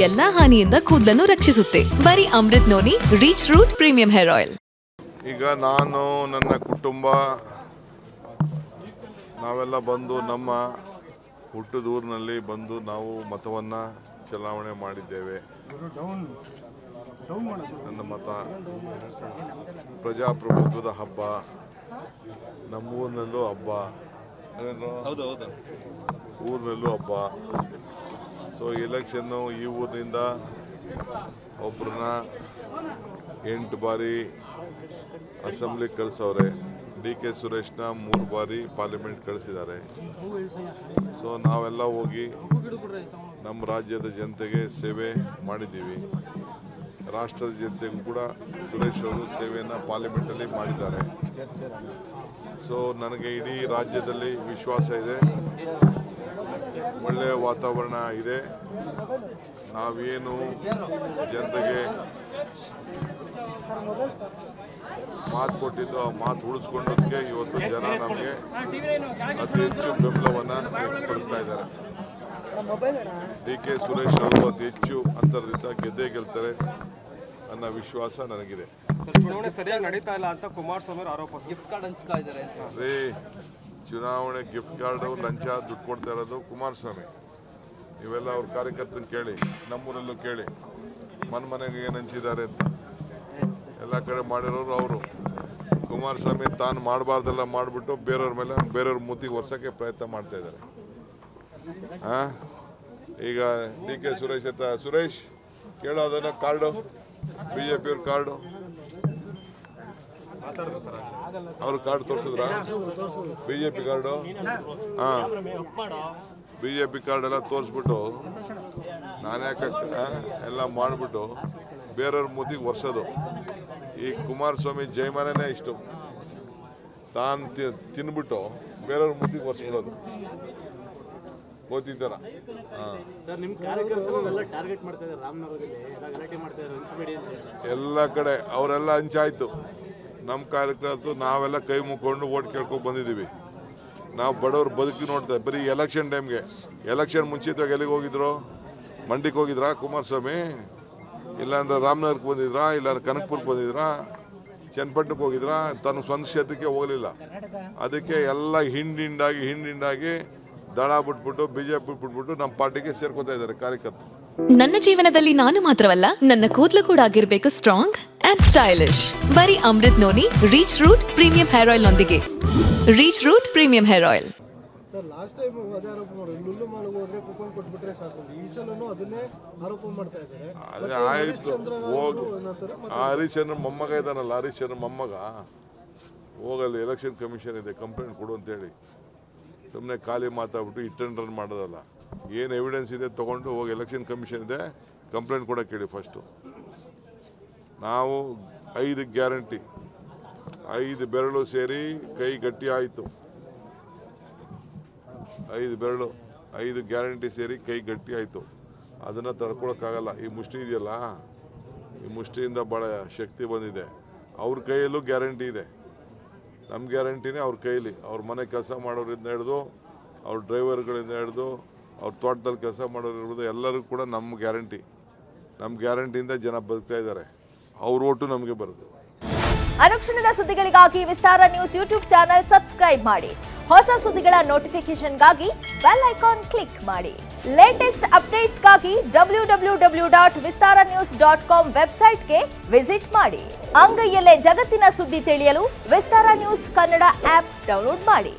ಎಲ್ಲಾ ಹಾನಿಯಿಂದ ಕೂದಲನ್ನು ರಕ್ಷಿಸುತ್ತೆ. ಬರೀ Amrit noni reach root premium hair oil. ಈಗ ನಾನು ನನ್ನ ಕುಟುಂಬ ನಾವೆಲ್ಲ ಬಂದು ನಮ್ಮ ಹುಟ್ಟದ ಊರಿನಲ್ಲಿ ಬಂದು ನಾವು ಮತವನ್ನು ಚಲಾವಣೆ ಮಾಡಿದ್ದೇವೆ. ನನ್ನ ಮತ ಪ್ರಜಾಪ್ರಭುತ್ವದ ಹಬ್ಬ, ನಮ್ಮೂರಿನಲ್ಲೂ ಹಬ್ಬ, ಊರಿನಲ್ಲೂ ಹಬ್ಬ. ಸೊ ಎಲೆಕ್ಷನ್ನು ಈ ಊರಿನಿಂದ ಒಬ್ಬರನ್ನ 8 ಬಾರಿ ಅಸೆಂಬ್ಲಿಗೆ ಕಳಿಸವ್ರೆ. ಡಿ ಕೆ ಸುರೇಶ್ನ 3 ಬಾರಿ ಪಾರ್ಲಿಮೆಂಟ್ ಕಳಿಸಿದ್ದಾರೆ. ಸೊ ನಾವೆಲ್ಲ ಹೋಗಿ ನಮ್ಮ ರಾಜ್ಯದ ಜನತೆಗೆ ಸೇವೆ ಮಾಡಿದ್ದೀವಿ. ರಾಷ್ಟ್ರದ ಜನತೆಗೂ ಕೂಡ ಸುರೇಶ್ ಅವರು ಸೇವೆಯನ್ನು ಪಾರ್ಲಿಮೆಂಟಲ್ಲಿ ಮಾಡಿದ್ದಾರೆ. ಸೊ ನನಗೆ ಇಡೀ ರಾಜ್ಯದಲ್ಲಿ ವಿಶ್ವಾಸ ಇದೆ, ಒಳ್ಳೆಯ ವಾತಾವರಣ ಇದೆ. ನಾವೇನು ಜನರಿಗೆ ಮಾತು ಕೊಟ್ಟಿದ್ದು ಆ ಮಾತು ಉಳಿಸ್ಕೊಂಡೋದಕ್ಕೆ ಇವತ್ತು ಜನ ನಮಗೆ ಅತಿ ಹೆಚ್ಚು ಬೆಂಬಲವನ್ನು ವ್ಯಕ್ತಪಡಿಸ್ತಾ ಇದ್ದಾರೆ. ಡಿ ಕೆ ಸುರೇಶ್ ಅವರು ಅತಿ ಹೆಚ್ಚು ಅಂತರದಿಂದ ಗೆದ್ದೇ ಗೆಲ್ತಾರೆ ಅನ್ನೋ ವಿಶ್ವಾಸ ನನಗಿದೆ. ಚುನಾವಣೆ ಸರಿಯಾಗಿ ನಡೀತಾ ಇಲ್ಲ ಅಂತ ಕುಮಾರಸ್ವಾಮಿ ಆರೋಪ. ಗಿಫ್ಟ್ ಕಾರ್ಡ್ ಹಂಚ್ತಾ ಇದ್ದಾರೆ. ಚುನಾವಣೆ ಗಿಫ್ಟ್ ಕಾರ್ಡು ಲಂಚ ದುಡ್ಡು ಕೊಡ್ತಾ ಇರೋದು ಕುಮಾರಸ್ವಾಮಿ. ಇವೆಲ್ಲ ಅವ್ರ ಕಾರ್ಯಕರ್ತನ ಕೇಳಿ, ನಮ್ಮೂರಲ್ಲೂ ಕೇಳಿ, ಮನೆಗೆ ಏನು ಹಂಚಿದ್ದಾರೆ ಅಂತ. ಎಲ್ಲ ಕಡೆ ಮಾಡಿರೋರು ಅವರು. ಕುಮಾರಸ್ವಾಮಿ ತಾನು ಮಾಡಬಾರ್ದೆಲ್ಲ ಮಾಡಿಬಿಟ್ಟು ಬೇರೆಯವ್ರ ಮೂತಿಗೆ ಒರ್ಸೋಕ್ಕೆ ಪ್ರಯತ್ನ ಮಾಡ್ತಾ ಇದ್ದಾರೆ. ಈಗ ಡಿ ಕೆ ಸುರೇಶ್ ಹತ್ರ ಸುರೇಶ್ ಕೇಳೋದನ್ನ ಕಾರ್ಡು, BJP ಅವ್ರ ಕಾರ್ಡು, ಅವ್ರ ಕಾರ್ಡ್ ತೋರಿಸಿದ್ರ BJP ಕಾರ್ಡು? BJP ಕಾರ್ಡ್ ಎಲ್ಲ ತೋರಿಸ್ಬಿಟ್ಟು ನಾನ್ಯಾಕೆ ಎಲ್ಲ ಮಾಡಿಬಿಟ್ಟು ಬೇರೆಯವ್ರ ಮೂತಿಗೆ ಒರ್ಸೋದು. ಈ ಕುಮಾರಸ್ವಾಮಿ ಜೈಮಾನೇ ಇಷ್ಟು, ತಾನು ತಿನ್ಬಿಟ್ಟು ಬೇರೆಯವ್ರ ಮೂತಿಗೆ ಒರ್ಸ್ಬಿಡೋದು ಗೊತ್ತಿದ್ದಾರ. ಎಲ್ಲ ಕಡೆ ಅವರೆಲ್ಲ ಹಂಚಾಯ್ತು. ನಮ್ಮ ಕಾರ್ಯಕರ್ತರು ನಾವೆಲ್ಲ ಕೈ ಮುಕ್ಕೊಂಡು ಓಟ್ ಕೇಳ್ಕೊಂಡು ಬಂದಿದ್ದೀವಿ. ನಾವು ಬಡವ್ರು ಬದುಕಿ ನೋಡ್ತೇವೆ. ಬರೀ ಎಲೆಕ್ಷನ್ ಟೈಮ್ಗೆ, ಎಲೆಕ್ಷನ್ ಮುಂಚಿತವಾಗಿ ಎಲ್ಲಿಗೆ ಹೋಗಿದ್ರು? ಮಂಡಿಗೆ ಹೋಗಿದ್ರಾ ಕುಮಾರಸ್ವಾಮಿ? ಇಲ್ಲಾಂದ್ರೆ ರಾಮನಗರಕ್ಕೆ ಬಂದಿದ್ರಾ? ಇಲ್ಲಾಂದ್ರೆ ಕನಕಪುರಕ್ಕೆ ಬಂದಿದ್ರಾ? ಚನ್ನಪಟ್ಟಣಕ್ಕೆ ಹೋಗಿದ್ರಾ? ತನ್ನ ಸ್ವಂತ ಕ್ಷೇತ್ರಕ್ಕೆ ಹೋಗಲಿಲ್ಲ. ಅದಕ್ಕೆ ಎಲ್ಲ ಹಿಂದಿಂಡಾಗಿ ದಳ ಬಿಟ್ಬಿಟ್ಟು BJP ಬಿಟ್ಬಿಟ್ಟು ನಮ್ಮ ಪಾರ್ಟಿಗೆ ಸೇರ್ಕೋತಾ ಇದ್ದಾರೆ ಕಾರ್ಯಕರ್ತರು. ನನ್ನ ಜೀವನದಲ್ಲಿ ನಾನು ಮಾತ್ರವಲ್ಲ, ನನ್ನ ಕೂದಲು ಕೂಡ ಆಗಿರ್ಬೇಕು ಸ್ಟ್ರಾಂಗ್ ಅಂಡ್ ಸ್ಟೈಲಿಶ್. ಬರೀ Amrit noni reach root premium hair oil ನೊಂದಿಗೆ. Reach root premium hair oil. Last time ಅದೇ ಆರೋಪ ಮಾಡೋದು, ಲುಲ್ಲು ಮಾಲ್ಗೆ ಹೋದ್ರೆ ಕೂಪನ್ ಕೊಟ್ಬಿಟ್ರೆ ಸಾಕು. ಈ ಸಲನೂ ಅದನ್ನೇ ಆರೋಪ ಮಾಡ್ತಾ ಇದ್ದಾರೆ. ಅದೇ ಆಯ್ತು, ಹೋಗಿ ಹರಿಶ್ಚಂದ್ರ ಮೊಮ್ಮಗ ಇದ್ದಾನಲ್ಲ, ಹರಿಶ್ಚಂದ್ರ ಮೊಮ್ಮಗ ಹೋಗಲ್ಲಿ ಎಲೆಕ್ಷನ್ ಕಮಿಷನ್ ಇದೆ, ಕಂಪ್ಲೇಂಟ್ ಕೊಡು ಅಂತೇಳಿ. ಸುಮ್ಮನೆ ಖಾಲಿ ಮಾತಾಡ್ಬಿಟ್ಟು ಹಿಟ್ ಅಂಡ್ ರನ್ ಮಾಡೋದಲ್ಲ. ಏನು ಎವಿಡೆನ್ಸ್ ಇದೆ ತೊಗೊಂಡು ಹೋಗಿ ಎಲೆಕ್ಷನ್ ಕಮಿಷನ್ ಇದೆ, ಕಂಪ್ಲೇಂಟ್ ಕೊಡೋಕೆ ಹೇಳಿ ಫಸ್ಟು. ನಾವು 5 ಗ್ಯಾರಂಟಿ, 5 ಬೆರಳು ಸೇರಿ ಕೈ ಗಟ್ಟಿ ಆಯಿತು. 5 ಗ್ಯಾರಂಟಿ ಸೇರಿ ಕೈ ಗಟ್ಟಿ ಆಯಿತು. ಅದನ್ನು ತಡ್ಕೊಳಕ್ಕಾಗಲ್ಲ. ಈ ಮುಷ್ಟಿ ಇದೆಯಲ್ಲ, ಈ ಮುಷ್ಟಿಯಿಂದ ಭಾಳ ಶಕ್ತಿ ಬಂದಿದೆ. ಅವ್ರ ಕೈಯಲ್ಲೂ ಗ್ಯಾರಂಟಿ ಇದೆ, ನಮ್ಮ ಗ್ಯಾರಂಟಿನೇ ಅವ್ರ ಕೈಯಲ್ಲಿ. ಅವ್ರ ಮನೆ ಕೆಲಸ ಮಾಡೋರಿಂದ ಹಿಡಿದು, ಅವ್ರ ಡ್ರೈವರ್ಗಳಿಂದ ಹಿಡಿದು, ಅವ್ರ ತೋಟದಲ್ಲಿ ಕೆಲಸ ಮಾಡೋರು ಹಿಡಿದು ಎಲ್ಲರಿಗೂ ಕೂಡ ನಮ್ಮ ಗ್ಯಾರಂಟಿಯಿಂದ ಜನ ಬದುಕ್ತಾ ಇದ್ದಾರೆ. ಅವ್ರ ಓಟು ನಮಗೆ ಬರುತ್ತೆ. ಅನುಕ್ಷಣದ ಸುದ್ದಿಗಳಿಗಾಗಿ ವಿಸ್ತಾರ ನ್ಯೂಸ್ ಯೂಟ್ಯೂಬ್ ಚಾನೆಲ್ ಸಬ್ಸ್ಕ್ರೈಬ್ ಮಾಡಿ. ಹೊಸ ಸುದ್ದಿಗಳ ನೋಟಿಫಿಕೇಶನ್ಗಾಗಿ ಬೆಲ್ ಐಕಾನ್ ಕ್ಲಿಕ್ ಮಾಡಿ. ಲೇಟೆಸ್ಟ್ ಅಪ್ಡೇಟ್ಸ್ಗಾಗಿ www.vistaranews.com ವೆಬ್ಸೈಟ್ಗೆ ವಿಸಿಟ್ ಮಾಡಿ. ಅಂಗೈಯಲ್ಲೇ ಜಗತ್ತಿನ ಸುದ್ದಿ ತಿಳಿಯಲು ವಿಸ್ತಾರ ನ್ಯೂಸ್ ಕನ್ನಡ ಆಪ್ ಡೌನ್ಲೋಡ್ ಮಾಡಿ.